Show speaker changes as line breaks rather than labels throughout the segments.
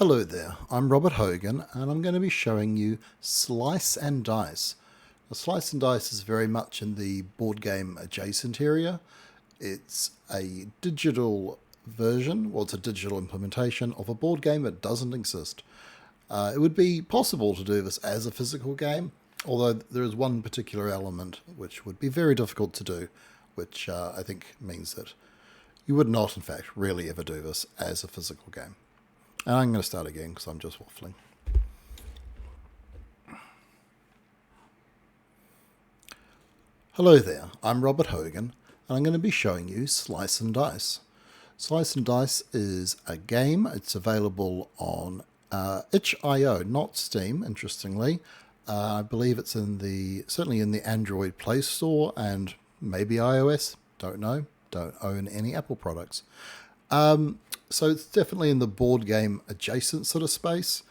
Hello there, I'm Robert Hogan and I'm going to be showing you Slice and Dice. Now, Slice and Dice is very much in the board game adjacent area. It's a digital version, well it's a digital implementation of a board game that doesn't exist. It would be possible to do this as a physical game, although there is one particular element which would be very difficult to do, which I think means that you would not in fact really ever do this as a physical game. And I'm going to start again because I'm just waffling. Hello there, I'm Robert Hogan, and I'm going to be showing you Slice and Dice. Slice and Dice is a game. It's available on itch.io, not Steam, interestingly. I believe it's certainly in the Android Play Store and maybe iOS. Don't know. Don't own any Apple products. So it's definitely in the board game adjacent sort of space.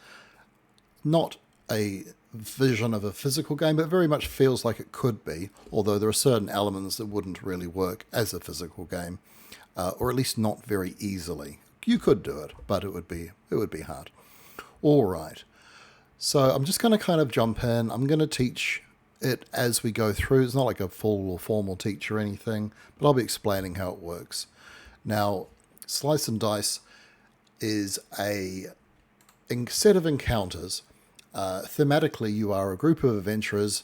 Not a vision of a physical game, but very much feels like it could be, although there are certain elements that wouldn't really work as a physical game, or at least not very easily. You could do it, but it would be hard. All right. So I'm just going to kind of jump in. I'm going to teach it as we go through. It's not like a full or formal teach or anything, but I'll be explaining how it works. Now, Slice and Dice is a set of encounters. Thematically, you are a group of adventurers,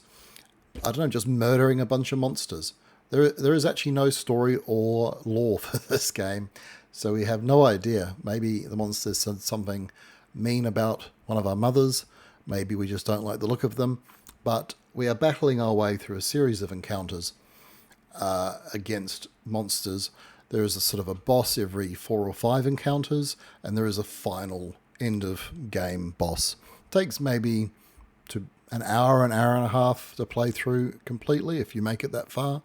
I don't know, just murdering a bunch of monsters. There is actually no story or lore for this game, so we have no idea. Maybe the monsters said something mean about one of our mothers. Maybe we just don't like the look of them. But we are battling our way through a series of encounters against monsters. There is a sort of a boss every 4 or 5 encounters, and there is a final end of game boss. It takes maybe an hour and a half to play through completely if you make it that far.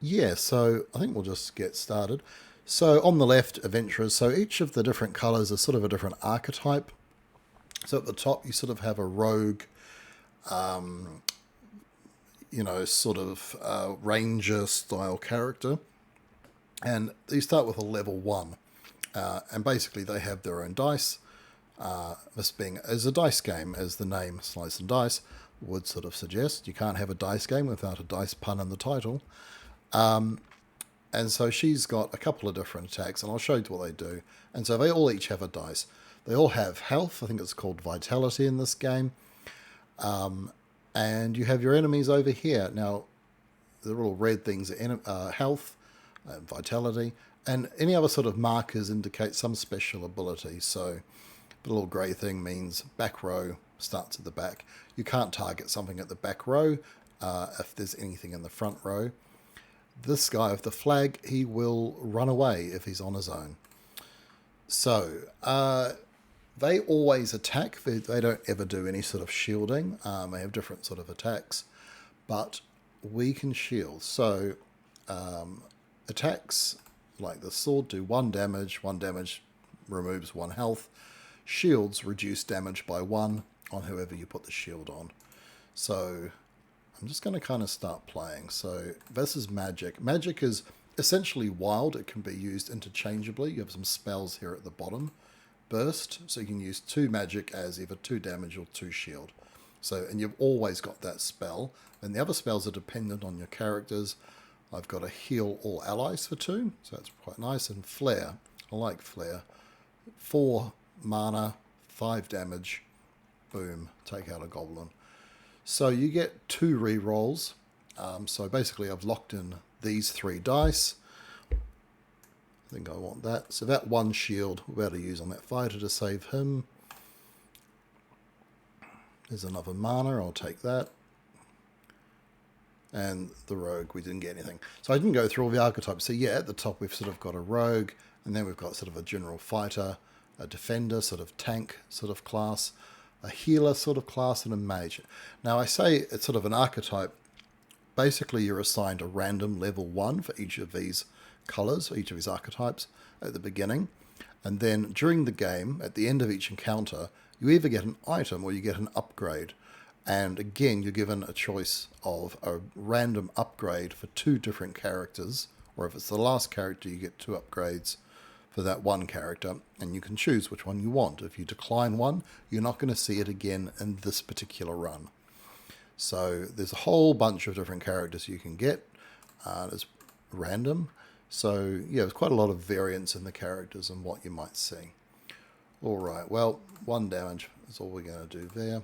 Yeah, so I think we'll just get started. So on the left, adventurers. So each of the different colors is sort of a different archetype. So at the top, you sort of have a rogue, sort of ranger style character. And you start with a level 1. And basically they have their own dice. This being as a dice game, as the name Slice and Dice would sort of suggest. You can't have a dice game without a dice pun in the title. And so she's got a couple of different attacks, and I'll show you what they do. And so they all each have a dice. They all have health. I think it's called vitality in this game. And you have your enemies over here. Now, the little red things are health, vitality, and any other sort of markers indicate some special ability. So the little grey thing means back row starts at the back. You can't target something at the back row if there's anything in the front row. This guy with the flag, he will run away if he's on his own. So they always attack. They don't ever do any sort of shielding. They have different sort of attacks, but we can shield. So attacks like the sword do 1 damage. 1 damage removes 1 health. Shields reduce damage by 1 on whoever you put the shield on. So I'm just going to kind of start playing. So this is magic. Magic is essentially wild. It can be used interchangeably. You have some spells here at the bottom. Burst, so you can use 2 magic as either 2 damage or 2 shield. So, and you've always got that spell. And the other spells are dependent on your characters. I've got a heal all allies for 2, so that's quite nice. And flare, I like flare. 4 mana, 5 damage, boom, take out a goblin. So you get 2 rerolls. So basically I've locked in these 3 dice. I think I want that. So that 1 shield we're about to use on that fighter to save him. There's another mana, I'll take that. And the rogue, we didn't get anything. So I didn't go through all the archetypes. So yeah, at the top we've sort of got a rogue, and then we've got sort of a general fighter, a defender, sort of tank sort of class, a healer sort of class, and a mage. Now I say it's sort of an archetype. Basically you're assigned a random level 1 for each of these colors, each of these archetypes at the beginning. And then during the game, at the end of each encounter, you either get an item or you get an upgrade. And again, you're given a choice of a random upgrade for 2 different characters, or if it's the last character, you get 2 upgrades for that one character, and you can choose which one you want. If you decline one, you're not going to see it again in this particular run. So there's a whole bunch of different characters you can get. It's random. So yeah, there's quite a lot of variance in the characters and what you might see. Alright, well, 1 damage is all we're going to do there.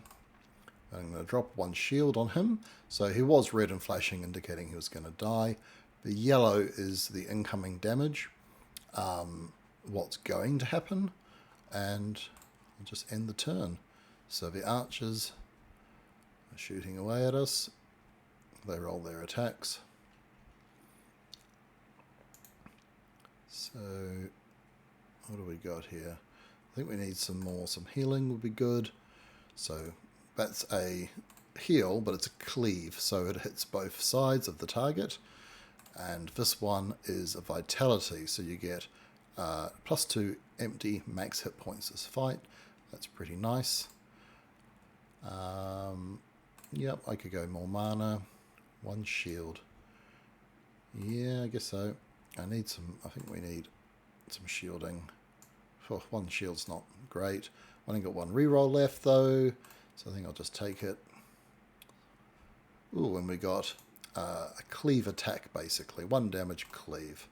I'm going to drop 1 shield on him. So he was red and flashing, indicating he was going to die. The yellow is the incoming damage, what's going to happen, and I'll just end the turn. So the archers are shooting away at us. They roll their attacks. So what do we got here? I think we need some healing would be good. So that's a heal, but it's a cleave, so it hits both sides of the target. And this one is a vitality, so you get +2 empty max hit points this fight. That's pretty nice. Yep, I could go more mana. 1 shield. Yeah, I guess so. I think we need some shielding. Oh, 1 shield's not great. I only got 1 reroll left though, so I think I'll just take it. Ooh, and we got a cleave attack basically. 1 damage cleave.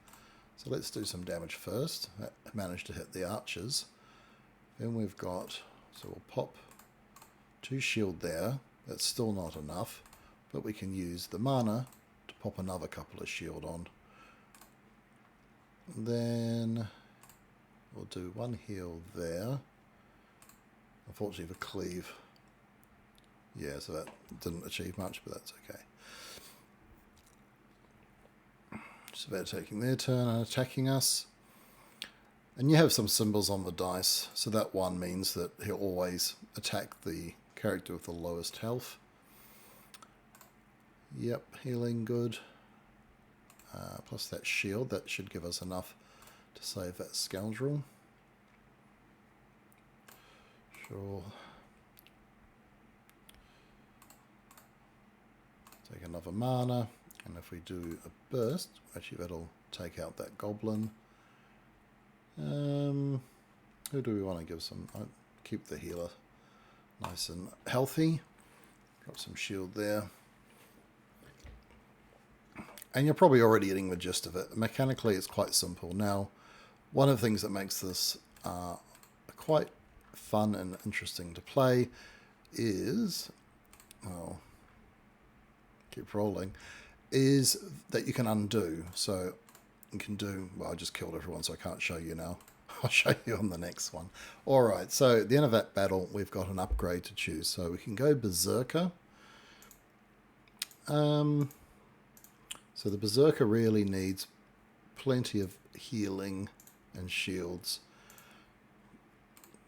So let's do some damage first. That managed to hit the archers. Then we've got, so we'll pop 2 shield there. That's still not enough, but we can use the mana to pop another couple of shield on. And then we'll do 1 heal there. Unfortunately the cleave. Yeah, so that didn't achieve much, but that's okay. So they're taking their turn and attacking us. And you have some symbols on the dice, so that 1 means that he'll always attack the character with the lowest health. Yep, healing good. Plus that shield, that should give us enough to save that scoundrel. Sure. Take another mana, and if we do a burst, actually that'll take out that goblin. Who do we want to give some? I'll keep the healer nice and healthy. Drop some shield there. And you're probably already getting the gist of it. Mechanically, it's quite simple. Now, one of the things that makes this quite fun and interesting to play is, well, keep rolling, is that you can undo. So you can do, well, I just killed everyone, so I can't show you now. I'll show you on the next one. All right, so at the end of that battle, we've got an upgrade to choose. So we can go Berserker. So the Berserker really needs plenty of healing and shields.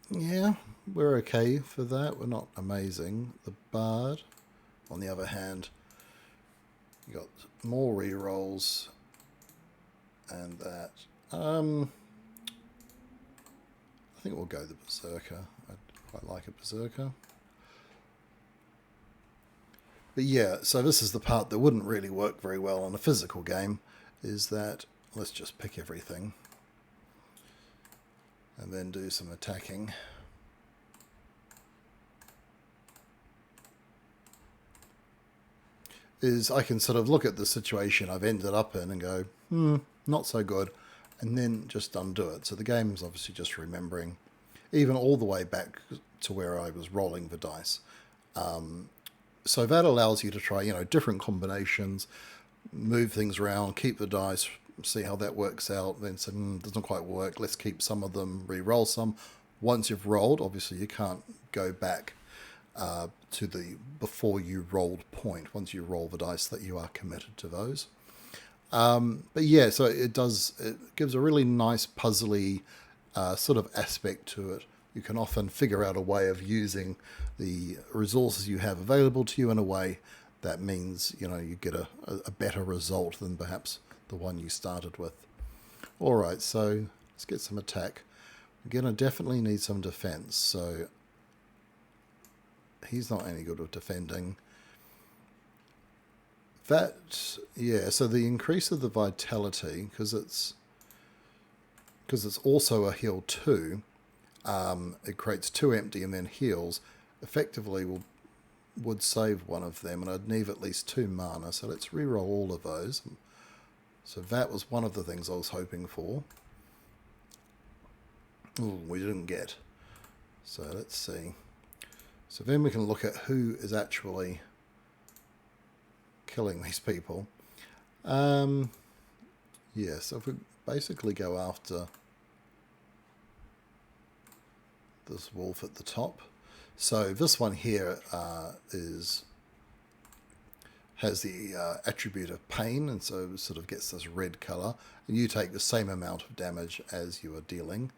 Yeah, we're okay for that. We're not amazing. The Bard, on the other hand, you got more rerolls and that. I think we'll go the Berserker. I quite like a Berserker. But yeah, so this is the part that wouldn't really work very well in a physical game, is that, let's just pick everything and then do some attacking. Is I can sort of look at the situation I've ended up in and go, not so good, and then just undo it. So the game's obviously just remembering, even all the way back to where I was rolling the dice. So that allows you to try, different combinations, move things around, keep the dice, see how that works out, then say, doesn't quite work, let's keep some of them, re-roll some. Once you've rolled, obviously you can't go back to the before you rolled point. Once you roll the dice, that you are committed to those. But yeah, so it gives a really nice puzzly sort of aspect to it. You can often figure out a way of using the resources you have available to you in a way that means, you get a better result than perhaps the one you started with. All right, so let's get some attack. We're going to definitely need some defense, so he's not any good with defending. That, yeah, so the increase of the vitality, because because it's also a heal 2, it creates 2 empty and then heals, effectively would save one of them, and I'd need at least 2 mana, so let's reroll all of those. So that was one of the things I was hoping for. Ooh, we didn't get. So let's see. So then we can look at who is actually killing these people. Yeah, so if we basically go after this wolf at the top. So this one here has the attribute of pain, and so it sort of gets this red colour, and you take the same amount of damage as you are dealing.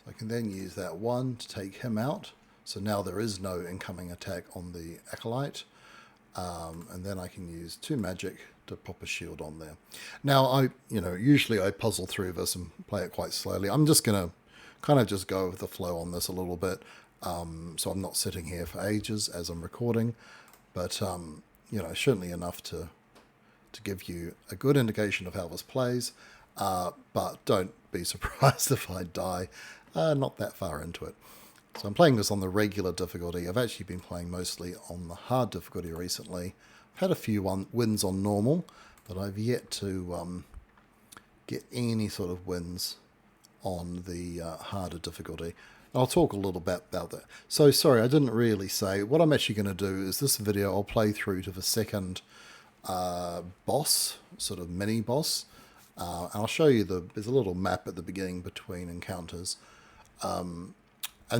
So I can then use that one to take him out. So now there is no incoming attack on the Acolyte. And then I can use 2 magic to pop a shield on there. Now, usually I puzzle through this and play it quite slowly. I'm just going to kind of just go with the flow on this a little bit. So I'm not sitting here for ages as I'm recording. But, certainly enough to give you a good indication of how this plays. But don't be surprised if I die not that far into it. So I'm playing this on the regular difficulty. I've actually been playing mostly on the hard difficulty recently. I've had a few wins on normal, but I've yet to get any sort of wins on the harder difficulty. I'll talk a little bit about that. So sorry, I didn't really say. What I'm actually going to do is this video I'll play through to the second boss, sort of mini boss. And I'll show you there's a little map at the beginning between encounters. And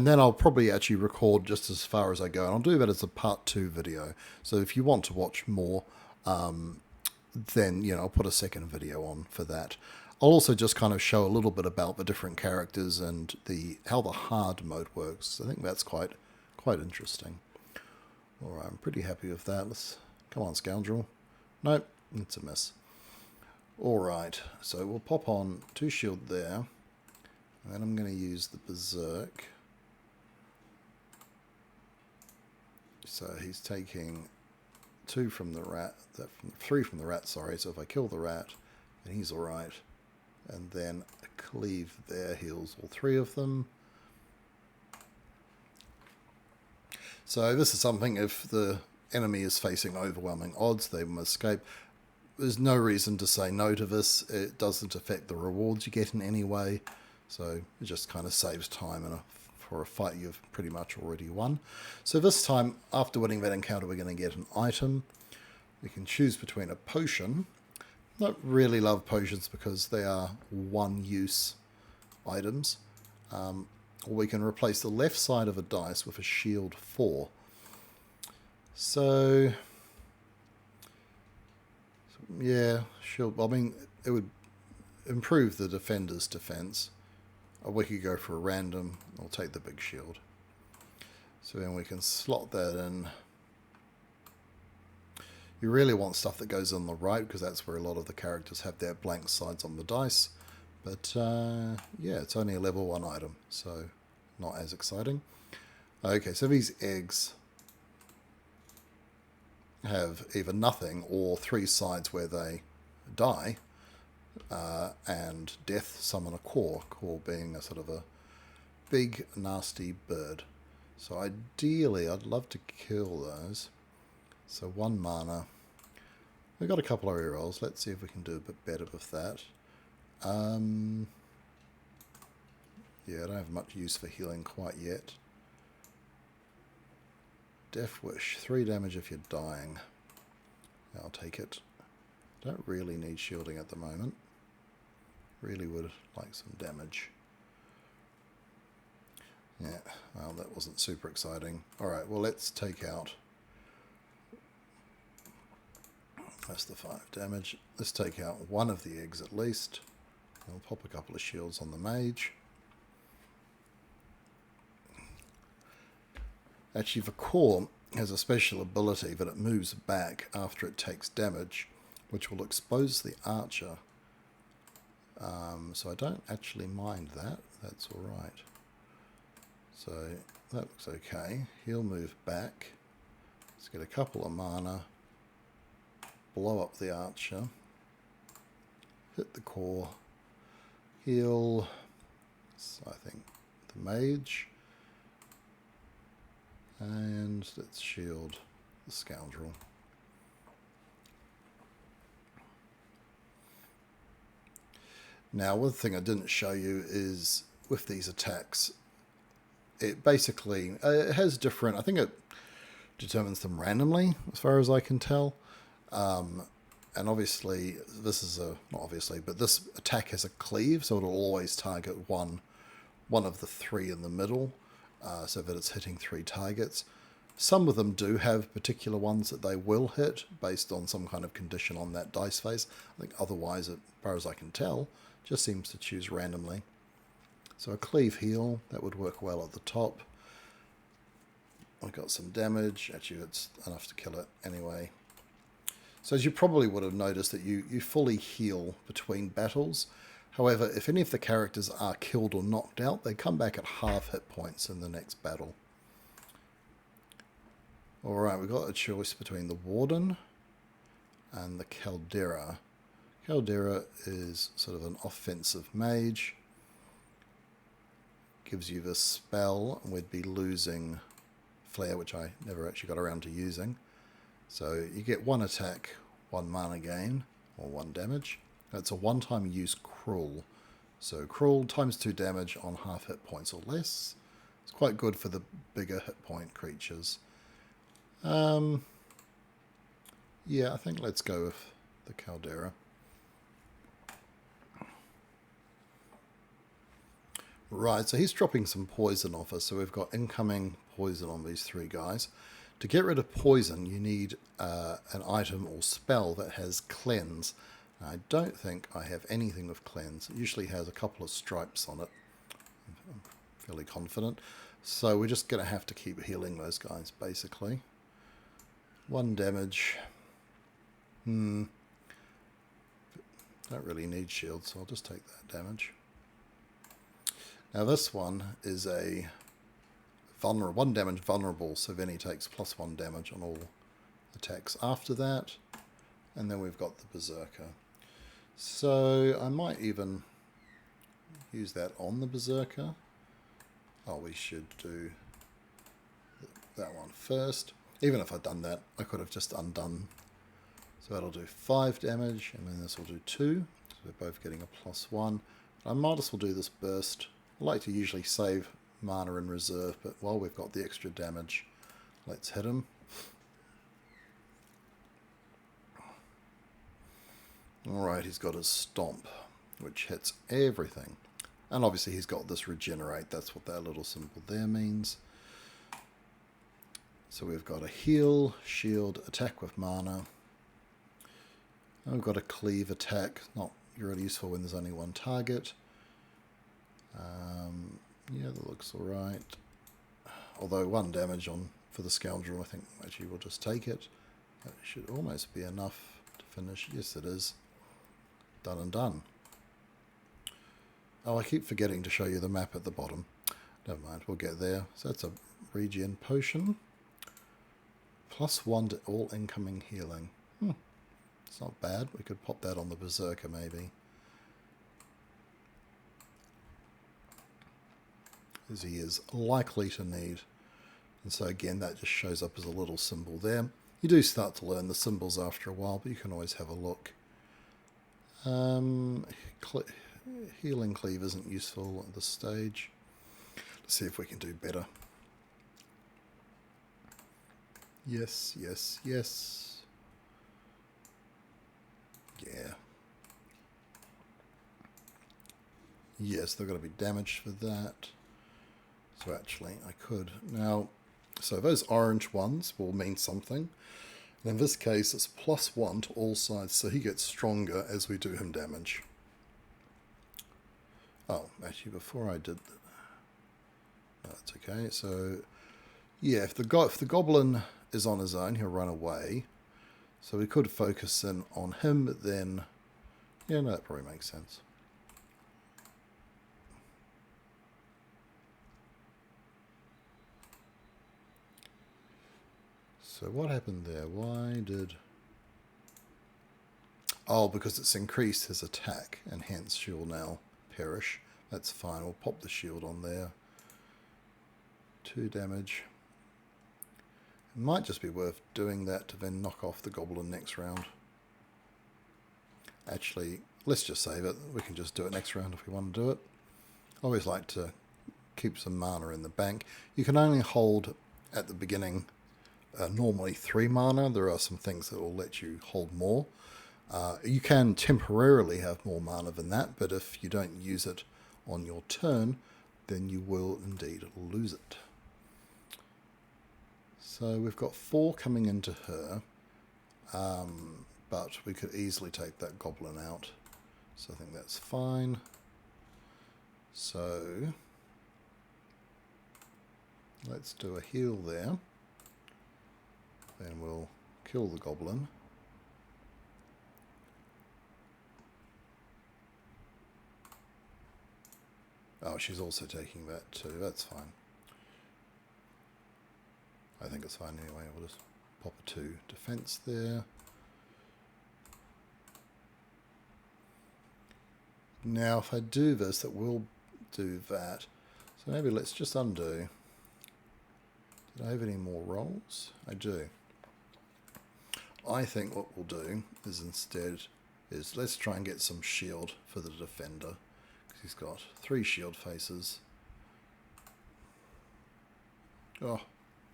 then I'll probably actually record just as far as I go. And I'll do that as a part 2 video. So if you want to watch more, then, I'll put a second video on for that. I'll also just kind of show a little bit about the different characters and how the hard mode works. I think that's quite interesting. All right, I'm pretty happy with that. Come on, scoundrel. Nope, it's a miss. All right, so we'll pop on 2 shield there. And then I'm going to use the Berserk. So he's taking 2 from the rat, 3 from the rat, sorry. So if I kill the rat, then he's all right. And then a cleave there heals all 3 of them. So this is something, if the enemy is facing overwhelming odds, they will escape. There's no reason to say no to this. It doesn't affect the rewards you get in any way. So it just kind of saves time for a fight you've pretty much already won. So this time, after winning that encounter, we're going to get an item. We can choose between a potion. I don't really love potions because they are one-use items. Or we can replace the left side of a dice with a shield 4. So yeah, shield. I mean, it would improve the defender's defense. Or we could go for a random. I'll take the big shield. So then we can slot that in. You really want stuff that goes on the right, because that's where a lot of the characters have their blank sides on the dice. But yeah, it's only a level 1 item, so not as exciting. Okay, so these eggs have either nothing or 3 sides where they die. And death summon a core being a sort of a big nasty bird. So ideally I'd love to kill those. So 1 mana. We've got a couple of rerolls. Let's see if we can do a bit better with that. Yeah, I don't have much use for healing quite yet. Death Wish, 3 damage if you're dying. I'll take it. Don't really need shielding at the moment. Really would like some damage. Yeah, well, that wasn't super exciting. Alright, well, let's take out... That's the 5 damage. Let's take out 1 of the eggs at least. I'll pop a couple of shields on the mage. Actually, the core has a special ability that it moves back after it takes damage, which will expose the archer. So I don't actually mind that. That's alright. So that looks okay. He'll move back. Let's get a couple of mana. Blow up the archer. Hit the core. heal, I think, the mage. And let's shield the scoundrel. Now, one thing I didn't show you is with these attacks, it basically it has different, I think it determines them randomly as far as I can tell. And obviously, this is not obviously, but this attack has a cleave, so it'll always target one of the three in the middle, so that it's hitting 3 targets. Some of them do have particular ones that they will hit based on some kind of condition on that dice face. I think otherwise, as far as I can tell, just seems to choose randomly. So a cleave heal, that would work well at the top. I've got some damage. Actually, it's enough to kill it anyway. So as you probably would have noticed that you fully heal between battles. However, if any of the characters are killed or knocked out, they come back at half hit points in the next battle. Alright, we've got a choice between the Warden and the Caldera. Caldera is sort of an offensive mage. Gives you this spell, and we'd be losing Flare, which I never actually got around to using. So you get 1 attack, 1 mana gain, or 1 damage. It's a one-time use Cruel. So Cruel times 2 damage on half hit points or less. It's quite good for the bigger hit point creatures. Yeah, I think let's go with the Caldera. Right, so he's dropping some poison off us, so we've got incoming poison on these 3 guys. To get rid of poison, you need an item or spell that has Cleanse. I don't think I have anything with Cleanse. It usually has a couple of stripes on it. I'm fairly confident. So we're just going to have to keep healing those guys, basically. 1 damage. Don't really need shield, so I'll just take that damage. Now this one is a vulnerable, 1 damage vulnerable, so then he takes +1 damage on all attacks after that. And then we've got the Berserker. So I might even use that on the Berserker. Oh, we should do that one first. Even if I'd done that, I could have just undone. So that'll do 5 damage, and then this will do 2. So we're both getting a +1. I might as well do this burst. I like to usually save mana in reserve, but while we've got the extra damage, let's hit him. Alright, he's got his Stomp, which hits everything. And obviously he's got this Regenerate, that's what that little symbol there means. So we've got a heal, shield, attack with mana. And we've got a cleave attack, not really useful when there's only 1 target. Yeah, that looks alright. Although 1 damage on for the Scoundrel, I think actually we'll just take it. That should almost be enough to finish. Yes, it is. Done and done. Oh, I keep forgetting to show you the map at the bottom. Never mind, we'll get there. So that's a regen potion. +1 to all incoming healing. It's not bad. We could pop that on the Berserker maybe. As he is likely to need. And so again, that just shows up as a little symbol there. You do start to learn the symbols after a while, but you can always have a look. Healing Cleave isn't useful at this stage. Let's see if we can do better. Yes, yes, yes. Yeah. Yes, they're going to be damaged for that. So actually, I could. Now, so those orange ones will mean something. And in this case, it's +1 to all sides, so he gets stronger as we do him damage. Oh, actually, before I did that, no, that's okay. So, yeah, if the goblin is on his own, he'll run away. So we could focus in on him, but then, yeah, no, that probably makes sense. So what happened there? Why did... Oh, because it's increased his attack, and hence she'll now perish. That's fine. We'll pop the shield on there. 2 damage. It might just be worth doing that to then knock off the goblin next round. Actually, let's just save it. We can just do it next round if we want to do it. I always like to keep some mana in the bank. You can only hold at the beginning normally 3 mana. There are some things that will let you hold more. You can temporarily have more mana than that, but if you don't use it on your turn, then you will indeed lose it. So we've got 4 coming into her, but we could easily take that goblin out. So I think that's fine. So let's do a heal there. Then we'll kill the goblin. Oh, she's also taking that too. That's fine. I think it's fine anyway. We'll just pop a 2 defense there. Now, if I do this, it will do that. So maybe let's just undo. Did I have any more rolls? I do. I think what we'll do is instead is let's try and get some shield for the defender. Because he's got 3 shield faces. Oh,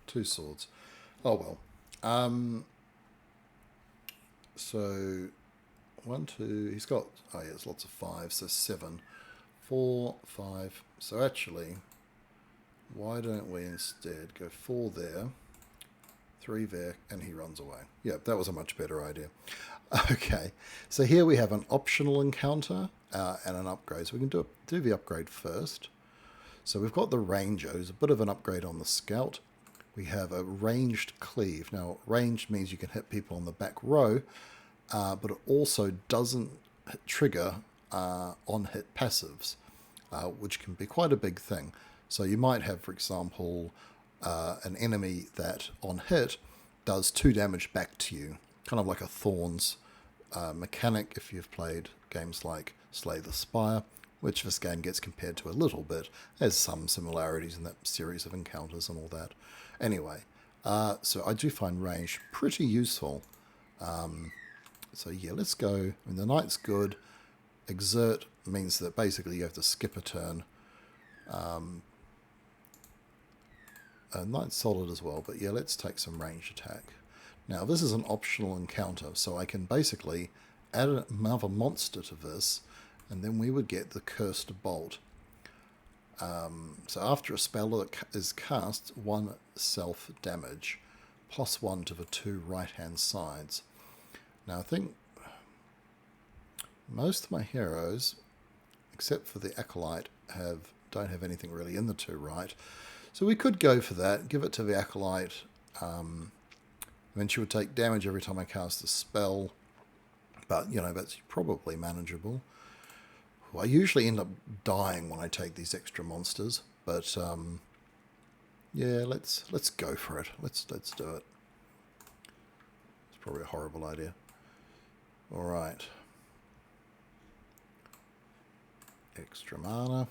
2 swords. Oh well. So 1, 2. He's got. Oh yeah, there's lots of 5. So 7, 4, 5. So actually, why don't we instead go 4 there, 3 there, and he runs away. Yeah, that was a much better idea. Okay, so here we have an optional encounter and an upgrade. So we can do the upgrade first. So we've got the Ranger, who's a bit of an upgrade on the Scout. We have a ranged cleave. Now, ranged means you can hit people on the back row, but it also doesn't trigger on-hit passives, which can be quite a big thing. So you might have, for example, an enemy that on hit does 2 damage back to you, kind of like a Thorns mechanic if you've played games like Slay the Spire, which this game gets compared to a little bit. There's some similarities in that series of encounters and all that. Anyway, so I do find range pretty useful. So yeah, let's go. I mean, the Knight's good. Exert means that basically you have to skip a turn. Knight's solid as well, but yeah, let's take some ranged attack. Now, this is an optional encounter, so I can basically add another monster to this, and then we would get the Cursed Bolt. So after a spell is cast, 1 self-damage, +1 to the 2 right-hand sides. Now, I think most of my heroes, except for the Acolyte, don't have anything really in the 2 right. So we could go for that, give it to the Acolyte. Then she would take damage every time I cast a spell. But, you know, that's probably manageable. I usually end up dying when I take these extra monsters. But, yeah, let's go for it. Let's do it. It's probably a horrible idea. All right. Extra mana.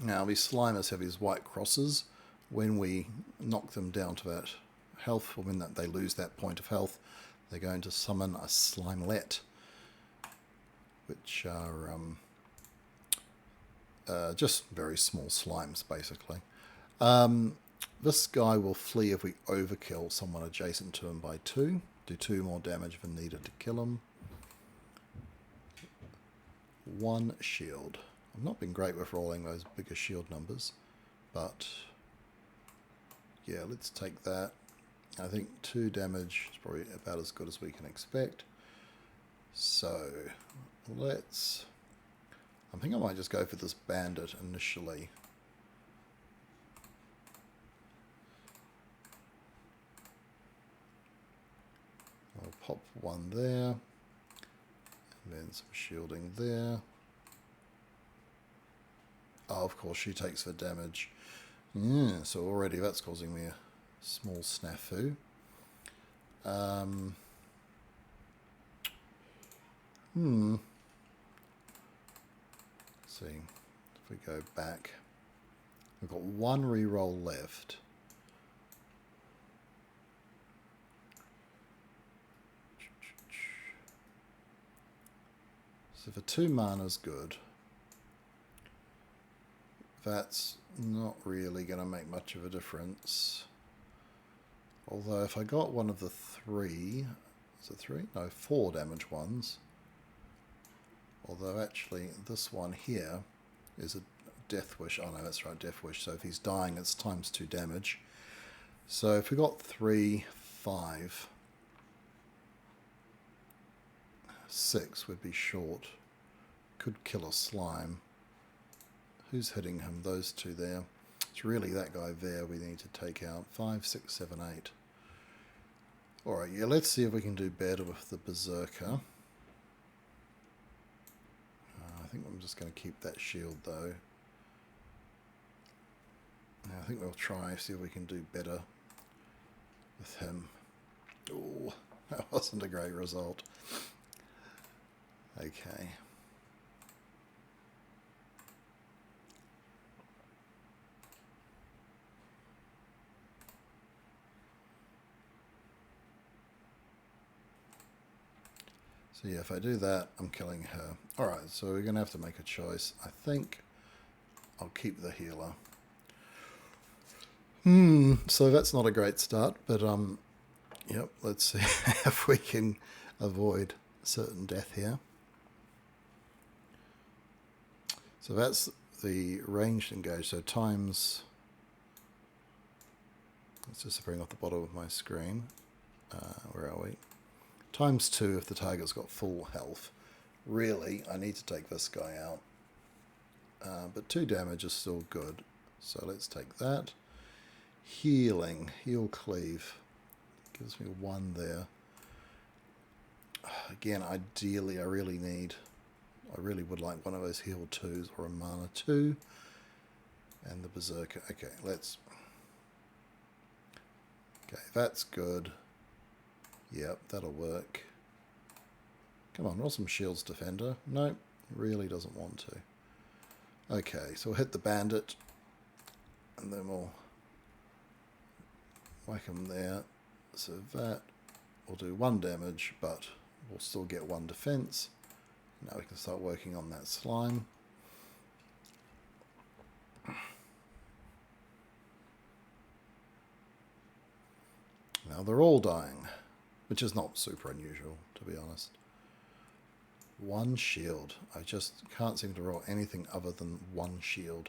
Now, these Slimers have these white crosses. When we knock them down to that health, or when they lose that point of health, they're going to summon a Slimelet, which are just very small slimes, basically. This guy will flee if we overkill someone adjacent to him by 2. Do 2 more damage than needed to kill him. 1 shield. I've not been great with rolling those bigger shield numbers, but yeah, let's take that. I think 2 damage is probably about as good as we can expect. So let's... I think I might just go for this bandit initially. I'll pop 1 there, and then some shielding there. Oh, of course, she takes the damage. Yeah, so already that's causing me a small snafu. see, if we go back, we've got one reroll left. So for 2 mana is good. That's not really going to make much of a difference. Although if I got one of the 3, is it 3? No, 4 damage ones. Although actually this one here is a Death Wish. Oh no, that's right, Death Wish. So if he's dying, it's ×2 damage. So if we got 3, 5, 6 would be short. Could kill a slime. Who's hitting him? Those 2 there. It's really that guy there we need to take out. 5, 6, 7, 8. Alright, yeah, let's see if we can do better with the Berserker. I think I'm just going to keep that shield though. I think we'll try, see if we can do better with him. Oh, that wasn't a great result. Okay. So yeah, if I do that, I'm killing her. Alright, so we're going to have to make a choice. I think I'll keep the healer. So that's not a great start, but yep, let's see if we can avoid certain death here. So that's the ranged engage, so times, let's just bring off the bottom of my screen. Where are we? ×2 if the target's got full health. Really, I need to take this guy out. But 2 damage is still good. So let's take that. Healing. Heal cleave. Gives me 1 there. Again, ideally, I really would like one of those heal 2s or a mana 2. And the Berserker. Okay, let's... Okay, that's good. Yep, that'll work. Come on, roll some shields, Defender. Nope, really doesn't want to. Okay, so we'll hit the bandit. And then we'll whack him there. So that will do 1 damage, but we'll still get 1 defense. Now we can start working on that slime. Now they're all dying, which is not super unusual, to be honest. 1 shield. I just can't seem to roll anything other than 1 shield.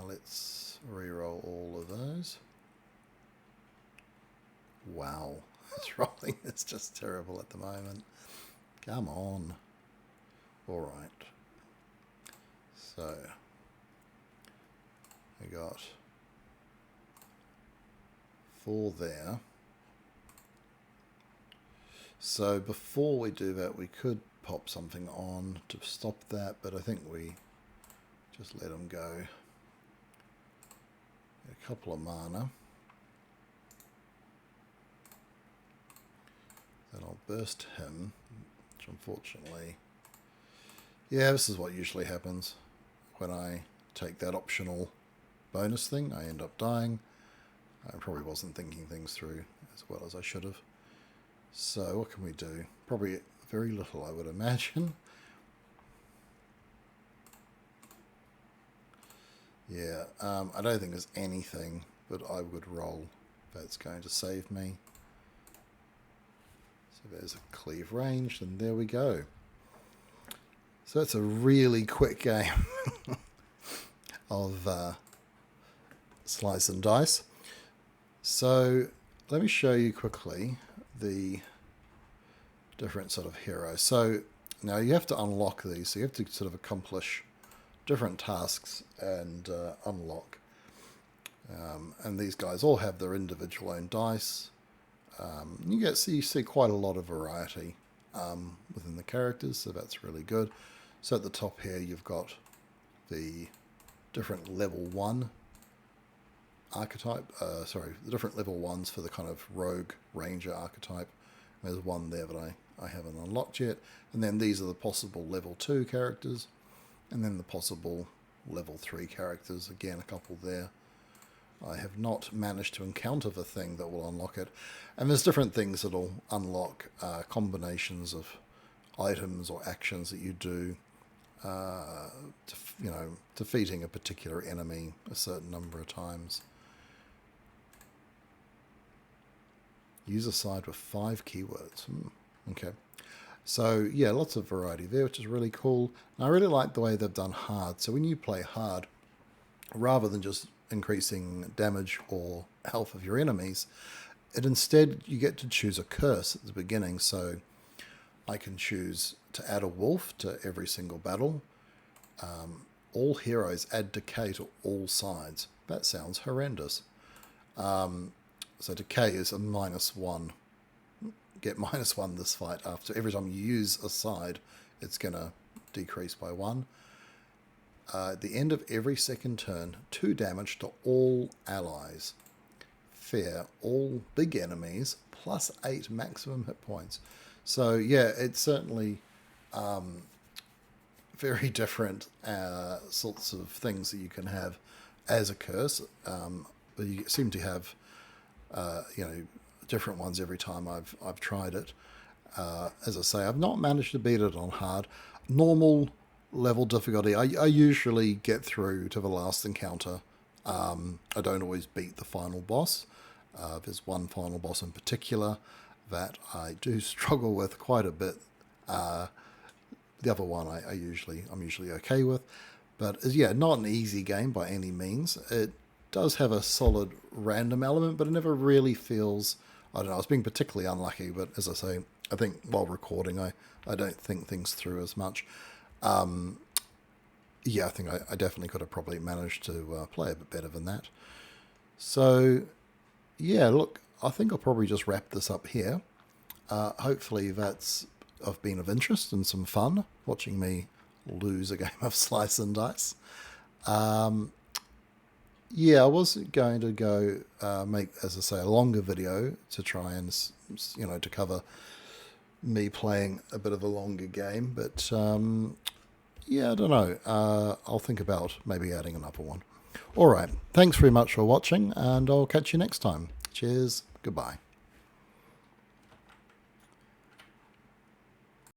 Let's re-roll all of those. Wow, this rolling is just terrible at the moment. Come on. Alright. So, we got 4 there. So before we do that, we could pop something on to stop that, but I think we just let him go. A couple of mana. Then I'll burst him, which unfortunately... Yeah, this is what usually happens. When I take that optional bonus thing, I end up dying. I probably wasn't thinking things through as well as I should have. So what can we do? Probably very little, I would imagine. Yeah, I don't think there's anything that I would roll that's going to save me. So there's a cleave range, and there we go. So that's a really quick game of Slice and Dice. So let me show you quickly the different sort of heroes. So now you have to unlock these. So you have to sort of accomplish different tasks and unlock. And these guys all have their individual own dice. You see quite a lot of variety within the characters, so that's really good. So at the top here you've got the different level 1 archetype, the different level 1s for the kind of rogue ranger archetype. There's one there that I haven't unlocked yet. And then these are the possible level 2 characters. And then the possible level 3 characters, again a couple there. I have not managed to encounter the thing that will unlock it. And there's different things that will unlock combinations of items or actions that you do, defeating a particular enemy a certain number of times. Use a side with 5 keywords. Okay. So, yeah, lots of variety there, which is really cool. And I really like the way they've done hard. So when you play hard, rather than just increasing damage or health of your enemies, instead you get to choose a curse at the beginning. So I can choose to add a wolf to every single battle. All heroes add decay to all sides. That sounds horrendous. So decay is a -1. Get -1 this fight. After every time you use a side, it's going to decrease by 1. At the end of every second turn, 2 damage to all allies. Fair, all big enemies, plus 8 maximum hit points. So yeah, it's certainly very different sorts of things that you can have as a curse. But you seem to have different ones every time I've tried it. As I say, I've not managed to beat it on hard. Normal level difficulty, I usually get through to the last encounter. I don't always beat the final boss. There's one final boss in particular that I do struggle with quite a bit. The other one I'm usually okay with. But yeah, not an easy game by any means. It does have a solid random element, but it never really feels, I don't know, I was being particularly unlucky, but as I say, I think while recording, I don't think things through as much. Yeah, I think I definitely could have probably managed to play a bit better than that. So, yeah, look, I think I'll probably just wrap this up here. Hopefully that's been of interest and some fun, watching me lose a game of Slice and Dice. Yeah, I was going to go make, as I say, a longer video to try and, to cover me playing a bit of a longer game. But, yeah, I don't know. I'll think about maybe adding another one. All right. Thanks very much for watching, and I'll catch you next time. Cheers. Goodbye.